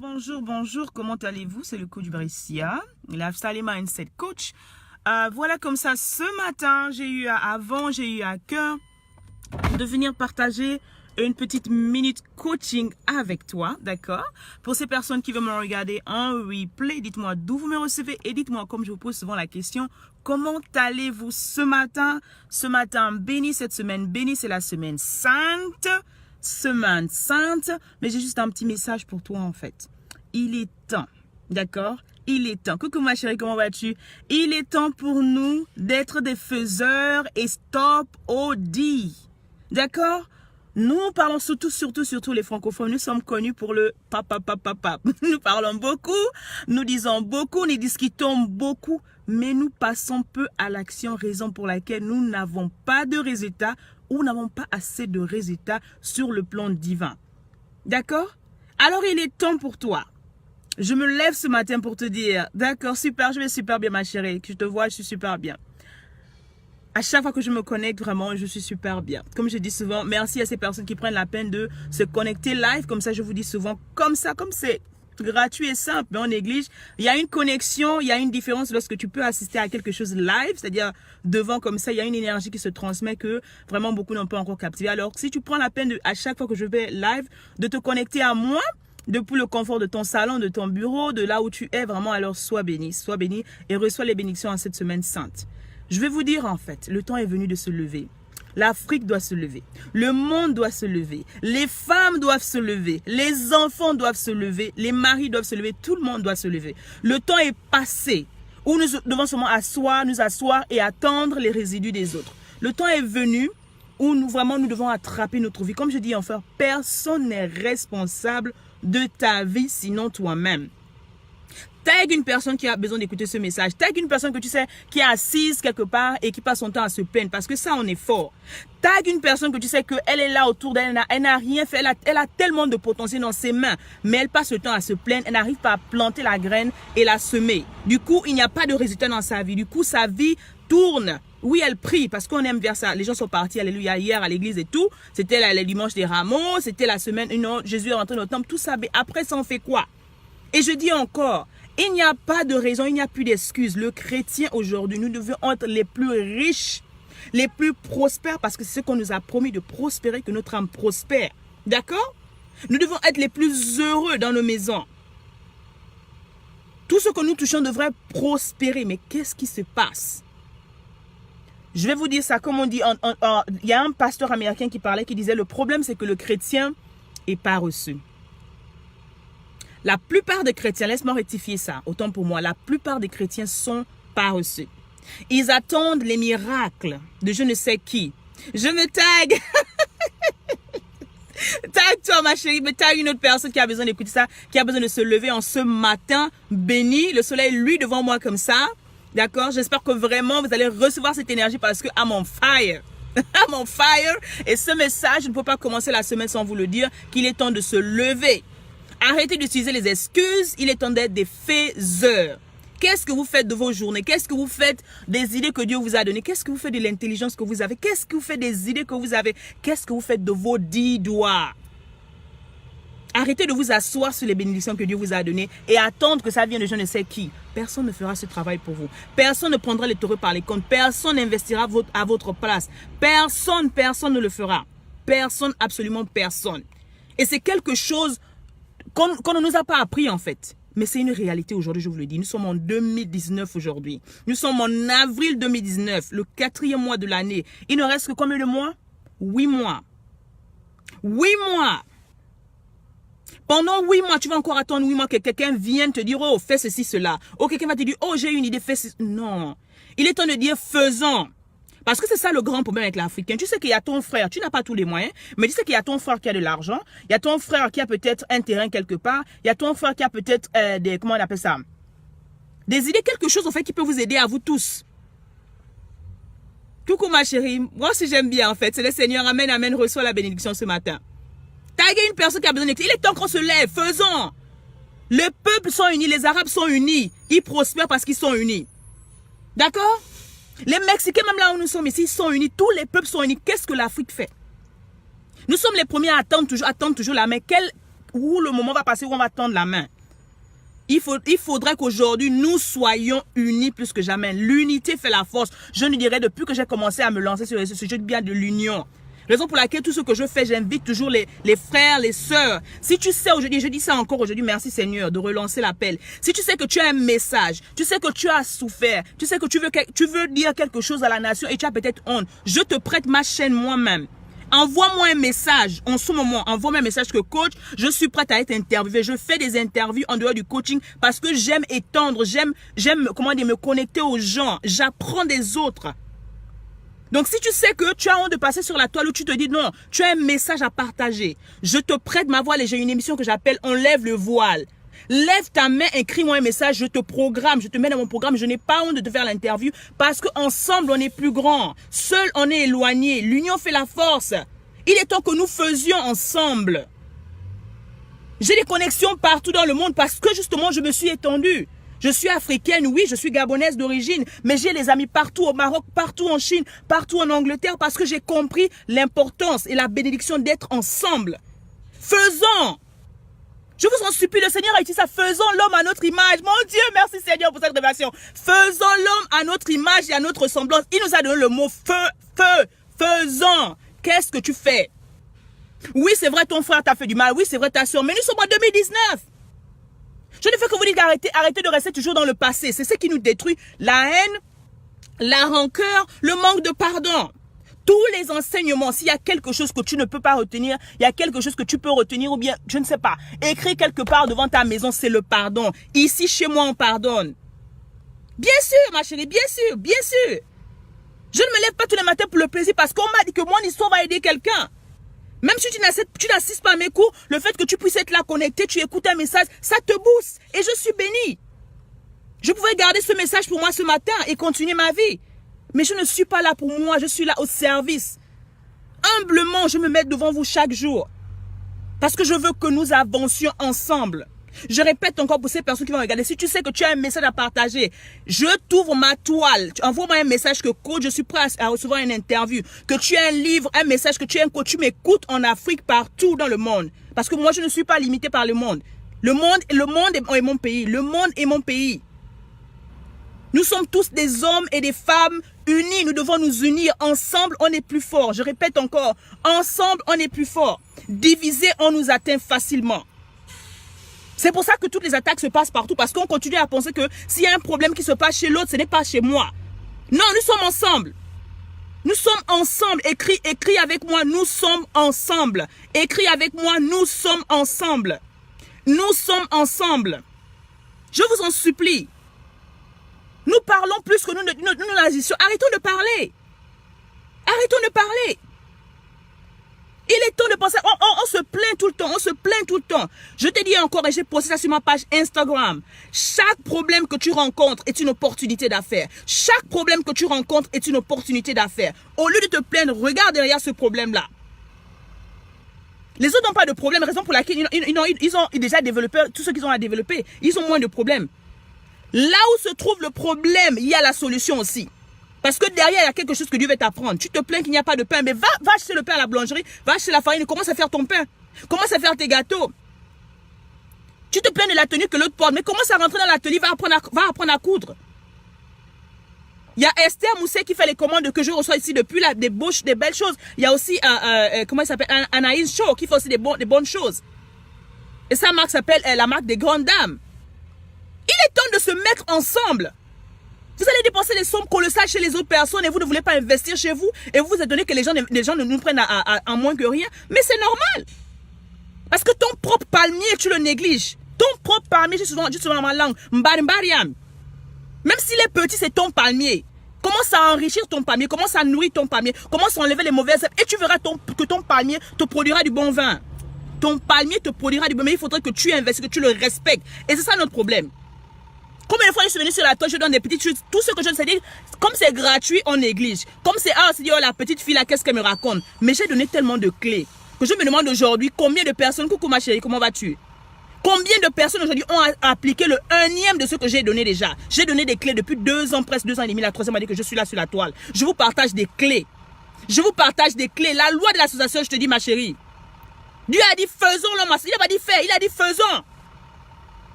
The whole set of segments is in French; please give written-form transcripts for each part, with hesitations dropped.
Bonjour, bonjour, comment allez-vous? C'est le coach Brescia, Lifestyle Mindset Coach. Voilà comme ça, ce matin, j'ai eu à cœur de venir partager une petite minute coaching avec toi, d'accord? Pour ces personnes qui veulent me regarder en replay, dites-moi d'où vous me recevez et dites-moi, comme je vous pose souvent la question, comment allez-vous ce matin? Ce matin béni, cette semaine bénie, c'est la semaine sainte. Mais j'ai juste un petit message pour toi en fait. Il est temps, d'accord? Il est temps. Coucou ma chérie, comment vas-tu? Il est temps pour nous d'être des faiseurs et stop OD. D'accord? Nous parlons surtout les francophones. Nous sommes connus pour le papa. Nous parlons beaucoup, nous disons beaucoup, nous discutons beaucoup, mais nous passons peu à l'action, raison pour laquelle nous n'avons pas de résultats ou n'avons pas assez de résultats sur le plan divin. D'accord? Alors il est temps pour toi. Je me lève ce matin pour te dire, d'accord, super, je vais super bien ma chérie, que je te vois, je suis super bien. À chaque fois que je me connecte, vraiment, je suis super bien. Comme je dis souvent, merci à ces personnes qui prennent la peine de se connecter live. Comme ça, je vous dis souvent, comme c'est gratuit et simple, mais on néglige. Il y a une connexion, il y a une différence lorsque tu peux assister à quelque chose live, c'est-à-dire devant comme ça, il y a une énergie qui se transmet que vraiment beaucoup n'ont pas encore captivé. Alors, si tu prends la peine de, à chaque fois que je vais live, de te connecter à moi, depuis le confort de ton salon, de ton bureau, de là où tu es, vraiment, alors sois béni et reçois les bénédictions en cette semaine sainte. Je vais vous dire en fait, le temps est venu de se lever. L'Afrique doit se lever. Le monde doit se lever. Les femmes doivent se lever. Les enfants doivent se lever. Les maris doivent se lever. Tout le monde doit se lever. Le temps est passé où nous devons seulement nous asseoir et attendre les résidus des autres. Le temps est venu où nous devons attraper notre vie. Comme je dis enfin, personne n'est responsable de ta vie sinon toi-même. Tag une personne qui a besoin d'écouter ce message. Tag une personne que tu sais qui est assise quelque part et qui passe son temps à se plaindre parce que ça, on est fort. Tag une personne que tu sais qu'elle est là autour d'elle, elle n'a rien fait. Elle a tellement de potentiel dans ses mains, mais elle passe le temps à se plaindre. Elle n'arrive pas à planter la graine et la semer. Du coup, il n'y a pas de résultat dans sa vie. Du coup, sa vie tourne. Oui, elle prie parce qu'on aime faire ça. Les gens sont partis, alléluia, hier à l'église et tout. C'était le dimanche des rameaux, c'était la semaine, Jésus est rentré dans le temple, tout ça. Mais après, ça, on fait quoi? Et je dis encore, il n'y a pas de raison, il n'y a plus d'excuses. Le chrétien aujourd'hui, nous devons être les plus riches, les plus prospères, parce que c'est ce qu'on nous a promis de prospérer, que notre âme prospère. D'accord? Nous devons être les plus heureux dans nos maisons. Tout ce que nous touchons devrait prospérer. Mais qu'est-ce qui se passe? Je vais vous dire ça, comme on dit, il y a un pasteur américain qui disait, le problème c'est que le chrétien est paresseux. La plupart des chrétiens, laisse-moi rectifier ça, autant pour moi, la plupart des chrétiens sont paresseux. Ils attendent les miracles de je ne sais qui. Je me tag. Tag toi ma chérie, mais tag une autre personne qui a besoin d'écouter ça, qui a besoin de se lever en ce matin béni, le soleil lui devant moi comme ça. D'accord? J'espère que vraiment vous allez recevoir cette énergie parce que I'm on fire. I'm on fire. Et ce message, je ne peux pas commencer la semaine sans vous le dire, qu'il est temps de se lever. Arrêtez d'utiliser les excuses, il est temps d'être des faiseurs. Qu'est-ce que vous faites de vos journées? Qu'est-ce que vous faites des idées que Dieu vous a données? Qu'est-ce que vous faites de l'intelligence que vous avez? Qu'est-ce que vous faites des idées que vous avez? Qu'est-ce que vous faites de vos 10 doigts? Arrêtez de vous asseoir sur les bénédictions que Dieu vous a données et attendre que ça vienne de je ne sais qui. Personne ne fera ce travail pour vous. Personne ne prendra les taureaux par les cornes. Personne n'investira à votre place. Personne ne le fera. Personne, absolument personne. Et c'est quelque chose qu'on ne nous a pas appris en fait. Mais c'est une réalité aujourd'hui, je vous le dis. Nous sommes en 2019 aujourd'hui. Nous sommes en avril 2019, le 4e mois de l'année. Il ne reste que combien de mois? 8 mois. 8 mois. Pendant 8 mois, tu vas encore attendre 8 mois que quelqu'un vienne te dire, oh, fais ceci, cela. Oh, quelqu'un va te dire, oh, j'ai une idée, fais ceci. Non. Il est temps de dire, faisons. Parce que c'est ça le grand problème avec l'Africain. Tu sais qu'il y a ton frère, tu n'as pas tous les moyens, mais tu sais qu'il y a ton frère qui a de l'argent, il y a ton frère qui a peut-être un terrain quelque part, il y a ton frère qui a peut-être comment on appelle ça? Des idées, quelque chose en fait qui peut vous aider à vous tous. Coucou ma chérie, moi aussi j'aime bien en fait, c'est le Seigneur, amen, amen, reçois la bénédiction ce matin. Taguez une personne qui a besoin d'écouter, il est temps qu'on se lève, faisons. Les peuples sont unis, les Arabes sont unis, ils prospèrent parce qu'ils sont unis. D'accord? Les Mexicains, même là où nous sommes ici, ils sont unis. Tous les peuples sont unis. Qu'est-ce que l'Afrique fait? Nous sommes les premiers à attendre toujours la main. où le moment va passer où on va tendre la main. Il faudrait qu'aujourd'hui, nous soyons unis plus que jamais. L'unité fait la force. Je ne dirais depuis que j'ai commencé à me lancer sur ce sujet bien de l'union. Raison pour laquelle tout ce que je fais, j'invite toujours les frères, les sœurs. Si tu sais aujourd'hui, je dis ça encore aujourd'hui, merci Seigneur de relancer l'appel. Si tu sais que tu as un message, tu sais que tu as souffert, tu sais que tu veux dire quelque chose à la nation et tu as peut-être honte, je te prête ma chaîne moi-même. Envoie-moi un message en ce moment, envoie-moi un message que coach, je suis prête à être interviewée. Je fais des interviews en dehors du coaching parce que j'aime étendre, j'aime comment dire, me connecter aux gens, j'apprends des autres. Donc si tu sais que tu as honte de passer sur la toile où tu te dis non, tu as un message à partager, je te prête ma voix et j'ai une émission que j'appelle On lève le voile. Lève ta main, écris-moi un message, je te programme, je te mets dans mon programme. Je n'ai pas honte de te faire l'interview parce qu'ensemble, on est plus grand. Seul, on est éloigné. L'union fait la force. Il est temps que nous faisions ensemble. J'ai des connexions partout dans le monde parce que justement, je me suis étendue. Je suis africaine, oui, je suis gabonaise d'origine, mais j'ai les amis partout au Maroc, partout en Chine, partout en Angleterre parce que j'ai compris l'importance et la bénédiction d'être ensemble. Faisons! Je vous en supplie, le Seigneur a dit ça. Faisons l'homme à notre image. Mon Dieu, merci Seigneur pour cette révélation. Faisons l'homme à notre image et à notre ressemblance. Il nous a donné le mot faisons. Qu'est-ce que tu fais? Oui, c'est vrai, ton frère t'a fait du mal. Oui, c'est vrai, ta soeur. Mais nous sommes en 2019. Je ne fais que vous dire arrêtez de rester toujours dans le passé. C'est ce qui nous détruit. La haine, la rancœur, le manque de pardon. Tous les enseignements, s'il y a quelque chose que tu ne peux pas retenir, il y a quelque chose que tu peux retenir ou bien, je ne sais pas, écrit quelque part devant ta maison, c'est le pardon. Ici, chez moi, on pardonne. Bien sûr, ma chérie, bien sûr, bien sûr. Je ne me lève pas tous les matins pour le plaisir parce qu'on m'a dit que mon histoire va aider quelqu'un. Même si tu n'assistes pas à mes cours, le fait que tu puisses être là connecté, tu écoutes un message, ça te booste. Et je suis bénie. Je pouvais garder ce message pour moi ce matin et continuer ma vie. Mais je ne suis pas là pour moi, je suis là au service. Humblement, je me mets devant vous chaque jour. Parce que je veux que nous avancions ensemble. Je répète encore pour ces personnes qui vont regarder. Si tu sais que tu as un message à partager, je t'ouvre ma toile. Envoie-moi un message que coach, je suis prêt à recevoir une interview. Que tu as un livre, un message, que tu es un coach. Tu m'écoutes en Afrique, partout dans le monde. Parce que moi, je ne suis pas limité par le monde. Le monde est mon pays. Le monde est mon pays. Nous sommes tous des hommes et des femmes unis. Nous devons nous unir. Ensemble, on est plus fort. Je répète encore. Ensemble, on est plus fort. Divisés, on nous atteint facilement. C'est pour ça que toutes les attaques se passent partout. Parce qu'on continue à penser que s'il y a un problème qui se passe chez l'autre, ce n'est pas chez moi. Non, nous sommes ensemble. Nous sommes ensemble. Écris avec moi. Nous sommes ensemble. Écris avec moi. Nous sommes ensemble. Nous sommes ensemble. Je vous en supplie. Nous parlons plus que nous agissons. Arrêtons de parler. Arrêtons de parler. Il est temps de penser. On se plaint tout le temps. On se plaint tout le temps. Je te dis encore, et j'ai posté ça sur ma page Instagram. Chaque problème que tu rencontres est une opportunité d'affaires. Chaque problème que tu rencontres est une opportunité d'affaires. Au lieu de te plaindre, regarde derrière ce problème-là. Les autres n'ont pas de problème. Raison pour laquelle ils ont déjà développé tout ce qu'ils ont à développer. Ils ont moins de problèmes. Là où se trouve le problème, il y a la solution aussi. Parce que derrière, il y a quelque chose que Dieu veut t'apprendre. Tu te plains qu'il n'y a pas de pain, mais va acheter le pain à la boulangerie, va acheter la farine et commence à faire ton pain. Commence à faire tes gâteaux. Tu te plains de la tenue que l'autre porte, mais commence à rentrer dans l'atelier, va apprendre à coudre. Il y a Esther Mousset qui fait les commandes que je reçois ici depuis là, des belles choses. Il y a aussi, comment il s'appelle, Anaïs Shaw qui fait aussi des bonnes choses. Et sa marque s'appelle la marque des grandes dames. Il est temps de se mettre ensemble. Vous allez dépenser des sommes colossales chez les autres personnes et vous ne voulez pas investir chez vous et vous vous étonnez que les gens ne nous prennent à moins que rien. Mais c'est normal. Parce que ton propre palmier, tu le négliges. Ton propre palmier, je suis souvent ma langue. Mbariam. Même s'il est petit, c'est ton palmier. Commence à enrichir ton palmier. Commence à nourrir ton palmier. Commence à enlever les mauvaises herbes. Et tu verras que ton palmier te produira du bon vin. Ton palmier te produira du bon vin. Mais il faudrait que tu investisses, que tu le respectes. Et c'est ça notre problème. Combien de fois je suis venu sur la toile, je donne des petites choses. Tout ce que je sais dire, comme c'est gratuit, on néglige. Comme c'est, c'est dit, oh la petite fille là, qu'est-ce qu'elle me raconte? Mais j'ai donné tellement de clés que je me demande aujourd'hui combien de personnes, coucou ma chérie, comment vas-tu? Combien de personnes aujourd'hui ont appliqué le 1e de ce que j'ai donné déjà? J'ai donné des clés depuis 2 ans, presque 2 ans et demi. La 3e année que je suis là sur la toile. Je vous partage des clés. Je vous partage des clés. La loi de l'association, je te dis ma chérie. Dieu a dit faisons l'homme. Il n'a pas dit faire, il a dit faisons.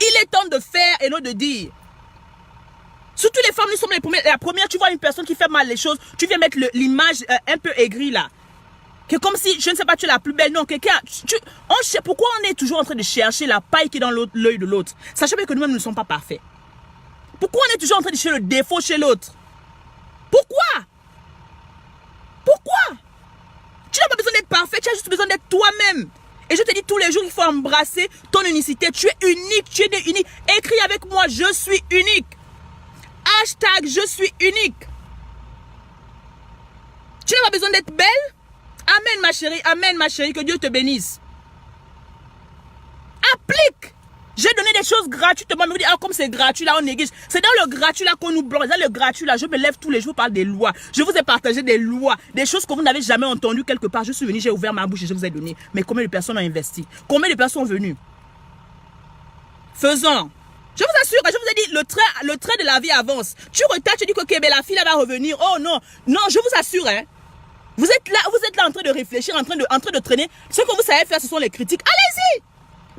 Il est temps de faire et non de dire. Surtout les femmes, nous sommes les premières. La première, tu vois une personne qui fait mal les choses, tu viens mettre l'image un peu aigrie là. Que comme si, je ne sais pas, tu es la plus belle. Non, quelqu'un, on sait pourquoi on est toujours en train de chercher la paille qui est dans l'œil de l'autre. Sachant que nous-mêmes ne sommes pas parfaits. Pourquoi on est toujours en train de chercher le défaut chez l'autre? Pourquoi? Pourquoi? Tu n'as pas besoin d'être parfait, tu as juste besoin d'être toi-même. Et je te dis tous les jours, il faut embrasser ton unicité. Tu es unique, tu es né unique. Écris avec moi, je suis unique. Hashtag, je suis unique. Tu n'as pas besoin d'être belle? Amen ma chérie, que Dieu te bénisse. Applique. J'ai donné des choses gratuitement. Mais vous dites, ah, comme c'est gratuit, là, on néglige. C'est dans le gratuit, là, qu'on nous bloque. Dans le gratuit, là, je me lève tous les jours, je parle des lois. Je vous ai partagé des lois, des choses que vous n'avez jamais entendues quelque part. Je suis venu, j'ai ouvert ma bouche et je vous ai donné. Mais combien de personnes ont investi? Combien de personnes sont venues? Faisons. Je vous assure, je vous ai dit, le train de la vie avance. Tu retardes, tu dis que okay, la fille, elle va revenir. Oh non, non, je vous assure, hein. Vous êtes là en train de réfléchir, en train de traîner. Ce que vous savez faire, ce sont les critiques. Allez-y!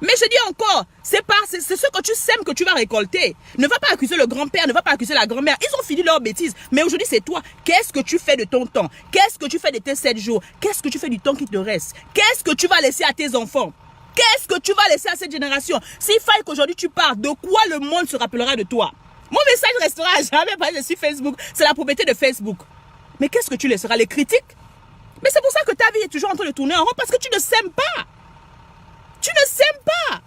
Mais je dis encore, c'est ce que tu sèmes que tu vas récolter. Ne va pas accuser le grand-père, ne va pas accuser la grand-mère. Ils ont fini leur bêtise. Mais aujourd'hui, c'est toi. Qu'est-ce que tu fais de ton temps? Qu'est-ce que tu fais de tes 7 jours? Qu'est-ce que tu fais du temps qui te reste? Qu'est-ce que tu vas laisser à tes enfants? Qu'est-ce que tu vas laisser à cette génération? S'il faille qu'aujourd'hui tu pars, de quoi le monde se rappellera de toi? Mon message restera à jamais basé sur Facebook. C'est la propriété de Facebook. Mais qu'est-ce que tu laisseras? Les critiques? Mais c'est pour ça que ta vie est toujours en train de tourner en rond, parce que tu ne sèmes pas. Tu ne sèmes pas.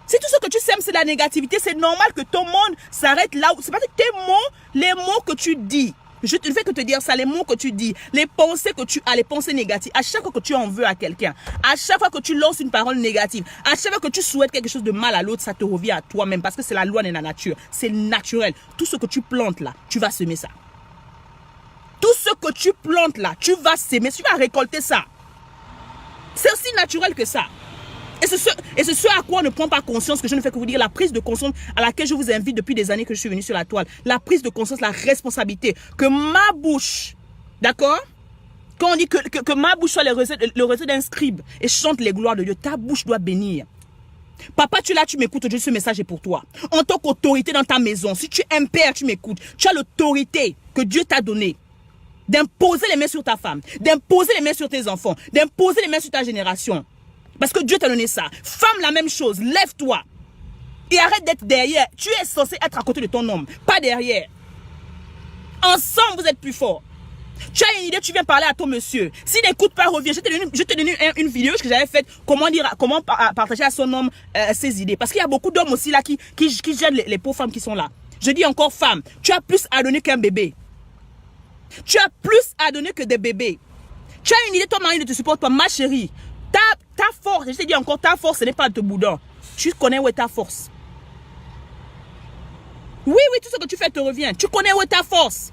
Si tout ce que tu sèmes, c'est la négativité, c'est normal que ton monde s'arrête là où... C'est parce que tes mots, les mots que tu dis, je ne fais que te dire ça, les mots que tu dis, les pensées que tu as, les pensées négatives, à chaque fois que tu en veux à quelqu'un, à chaque fois que tu lances une parole négative, à chaque fois que tu souhaites quelque chose de mal à l'autre, ça te revient à toi-même, parce que c'est la loi de la nature. C'est naturel. Tout ce que tu plantes là, tu vas semer ça. Tout ce que tu plantes là, tu vas s'aimer, tu vas récolter ça. C'est aussi naturel que ça. Et c'est ce à quoi on ne prend pas conscience, que je ne fais que vous dire, la prise de conscience à laquelle je vous invite depuis des années que je suis venue sur la toile. La prise de conscience, la responsabilité. Que ma bouche, d'accord? Quand on dit que ma bouche soit le réseau d'un scribe et chante les gloires de Dieu, ta bouche doit bénir. Papa, tu es là, tu m'écoutes, aujourd'hui ce message est pour toi. En tant qu'autorité dans ta maison, si tu es un père, tu m'écoutes. Tu as l'autorité que Dieu t'a donnée. D'imposer les mains sur ta femme, d'imposer les mains sur tes enfants, d'imposer les mains sur ta génération. Parce que Dieu t'a donné ça. Femme, la même chose, lève-toi. Et arrête d'être derrière. Tu es censé être à côté de ton homme, pas derrière. Ensemble, vous êtes plus forts. Tu as une idée, tu viens parler à ton monsieur. S'il n'écoute pas, reviens. Je t'ai donné une vidéo que j'avais faite, comment partager à son homme ses idées. Parce qu'il y a beaucoup d'hommes aussi là qui gênent les pauvres femmes qui sont là. Je dis encore, femme, tu as plus à donner qu'un bébé. Tu as plus à donner que des bébés. Tu as une idée, ton mari ne te supporte pas. Ma chérie, ta force, je te dis encore, ta force, ce n'est pas de te boudin. Tu connais où est ta force. Oui, tout ce que tu fais te revient. Tu connais où est ta force.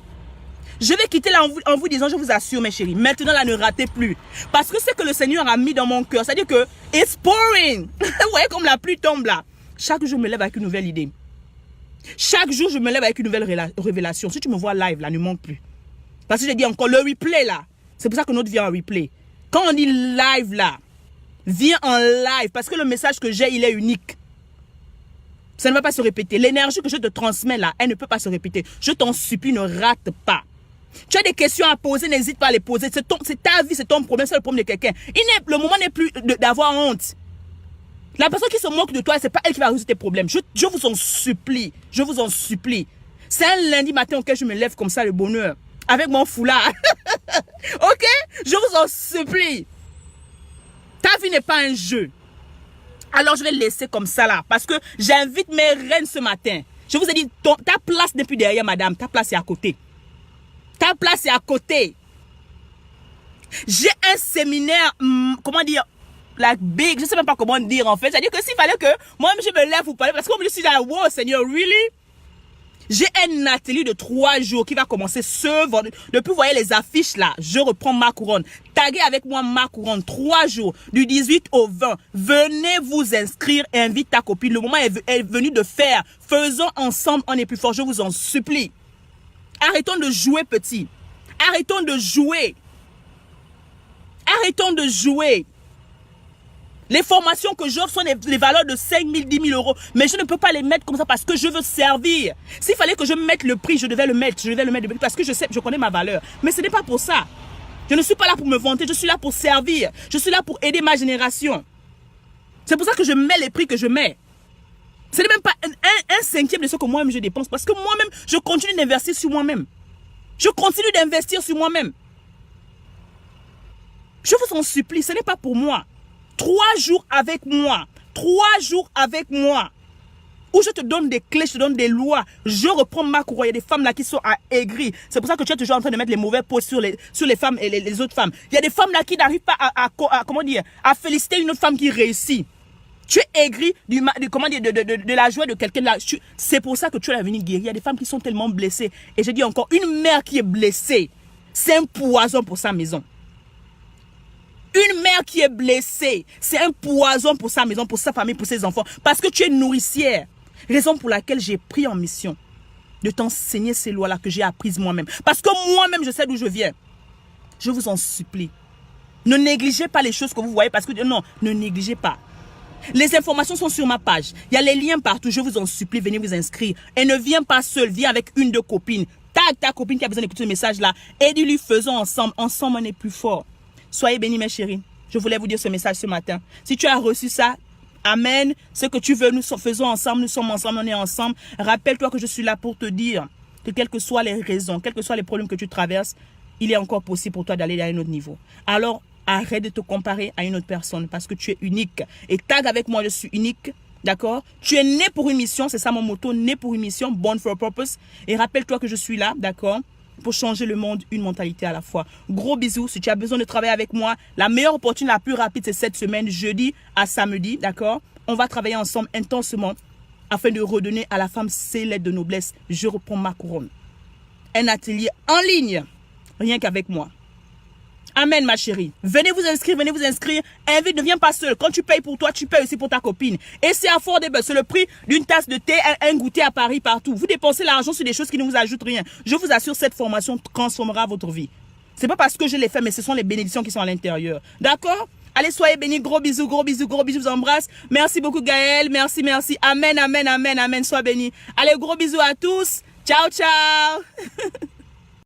Je vais quitter là en vous disant, je vous assure, mes chéris, maintenant là, ne ratez plus. Parce que c'est que le Seigneur a mis dans mon cœur, c'est-à-dire que it's pouring. Vous voyez comme la pluie tombe là. Chaque jour, je me lève avec une nouvelle idée. Chaque jour, je me lève avec une nouvelle révélation. Si tu me vois live là, ne manque plus. Parce que j'ai dit encore, le replay là, c'est pour ça que notre vie est en replay. Quand on dit live là, viens en live, parce que le message que j'ai, il est unique. Ça ne va pas se répéter. L'énergie que je te transmets là, elle ne peut pas se répéter. Je t'en supplie, ne rate pas. Tu as des questions à poser, n'hésite pas à les poser. C'est ta vie, c'est ton problème, c'est le problème de quelqu'un. Le moment n'est plus d'avoir honte. La personne qui se moque de toi, c'est pas elle qui va résoudre tes problèmes. Je vous en supplie, je vous en supplie. C'est un lundi matin auquel je me lève comme ça, le bonheur. Avec mon foulard. Ok? Je vous en supplie. Ta vie n'est pas un jeu. Alors je vais le laisser comme ça là. Parce que j'invite mes reines ce matin. Je vous ai dit, ta place n'est plus derrière madame. Ta place est à côté. Ta place est à côté. J'ai un séminaire, comment dire, like big. Je ne sais même pas comment dire en fait. C'est-à-dire que s'il fallait que moi-même je me lève pour parler. Parce que je suis là, wow Seigneur, really? J'ai un atelier de 3 jours qui va commencer ce vendredi. Depuis, vous voyez les affiches là. Je reprends ma couronne. Taguez avec moi ma couronne. 3 jours. Du 18 au 20. Venez vous inscrire. Invite ta copine. Le moment est venu de faire. Faisons ensemble. On est plus fort. Je vous en supplie. Arrêtons de jouer petit. Arrêtons de jouer. Arrêtons de jouer. Les formations que j'offre sont des valeurs de 5 000, 10 000 euros. Mais je ne peux pas les mettre comme ça parce que je veux servir. S'il fallait que je mette le prix, je devais le mettre. Je devais le mettre parce que je connais ma valeur. Mais ce n'est pas pour ça. Je ne suis pas là pour me vanter. Je suis là pour servir. Je suis là pour aider ma génération. C'est pour ça que je mets les prix que je mets. Ce n'est même pas un cinquième de ce que moi-même je dépense. Parce que moi-même, je continue d'investir sur moi-même. Je continue d'investir sur moi-même. Je vous en supplie, ce n'est pas pour moi. 3 jours avec moi. 3 jours avec moi. Où je te donne des clés, je te donne des lois. Je reprends ma couronne. Il y a des femmes là qui sont aigries. C'est pour ça que tu es toujours en train de mettre les mauvais pots sur les femmes et les autres femmes. Il y a des femmes là qui n'arrivent pas à féliciter une autre femme qui réussit. Tu es aigri de la joie de quelqu'un là. C'est pour ça que tu es venu guérir. Il y a des femmes qui sont tellement blessées. Et je dis encore, une mère qui est blessée, c'est un poison pour sa maison. Une mère qui est blessée, c'est un poison pour sa maison, pour sa famille, pour ses enfants. Parce que tu es nourricière. Raison pour laquelle j'ai pris en mission de t'enseigner ces lois-là que j'ai apprises moi-même. Parce que moi-même, je sais d'où je viens. Je vous en supplie. Ne négligez pas les choses que vous voyez parce que non, ne négligez pas. Les informations sont sur ma page. Il y a les liens partout. Je vous en supplie, venez vous inscrire. Et ne viens pas seul, viens avec une de copines. Tag ta copine qui a besoin d'écouter ce message-là. Et dis-lui, faisons ensemble. Ensemble, on est plus fort. Soyez bénis, mes chéris. Je voulais vous dire ce message ce matin. Si tu as reçu ça, amen. Ce que tu veux, nous faisons ensemble. Nous sommes ensemble, on est ensemble. Rappelle-toi que je suis là pour te dire que quelles que soient les raisons, quels que soient les problèmes que tu traverses, il est encore possible pour toi d'aller à un autre niveau. Alors, arrête de te comparer à une autre personne parce que tu es unique. Et tag avec moi, je suis unique. D'accord? Tu es né pour une mission. C'est ça mon motto. Né pour une mission. Born for a purpose. Et rappelle-toi que je suis là. D'accord? Pour changer le monde, une mentalité à la fois. Gros bisous. Si tu as besoin de travailler avec moi, la meilleure opportunité, la plus rapide, c'est cette semaine, jeudi à samedi. D'accord? On va travailler ensemble intensément afin de redonner à la femme ses lettres de noblesse. Je reprends ma couronne. Un atelier en ligne. Rien qu'avec moi. Amen, ma chérie. Venez vous inscrire, venez vous inscrire. Invite, ne viens pas seul. Quand tu payes pour toi, tu payes aussi pour ta copine. Et c'est affordable. C'est le prix d'une tasse de thé, un goûter à Paris partout. Vous dépensez l'argent sur des choses qui ne vous ajoutent rien. Je vous assure, cette formation transformera votre vie. C'est pas parce que je l'ai fait, mais ce sont les bénédictions qui sont à l'intérieur. D'accord? Allez, soyez bénis. Gros bisous, gros bisous, gros bisous. Je vous embrasse. Merci beaucoup, Gaël. Merci, merci. Amen, amen, amen, amen. Sois bénis. Allez, gros bisous à tous. Ciao, ciao.